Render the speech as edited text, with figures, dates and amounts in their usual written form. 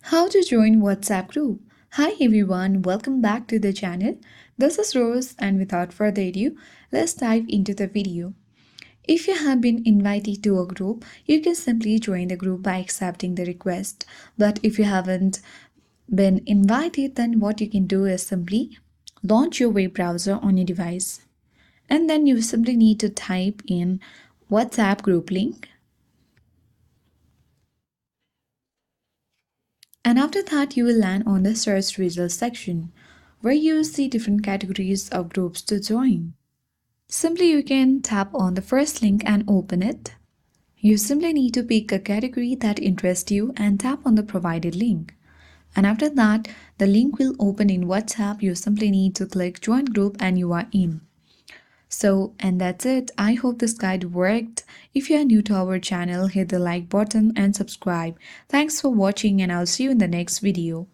How to join WhatsApp group. Hi everyone, welcome back to the channel. This is Rose and without further ado, let's dive into the video. If you have been invited to a group, you can simply join the group by accepting the request. But if you haven't been invited, then what you can do is simply launch your web browser on your device. And then you simply need to type in WhatsApp group link. And after that, you will land on the search results section where you will see different categories of groups to join. Simply, you can tap on the first link and open it. You simply need to pick a category that interests you and tap on the provided link. And after that, the link will open in WhatsApp. You simply need to click join group and you are in. And that's it. I hope this guide worked. If you are new to our channel, hit the like button and subscribe. Thanks for watching and I'll see you in the next video.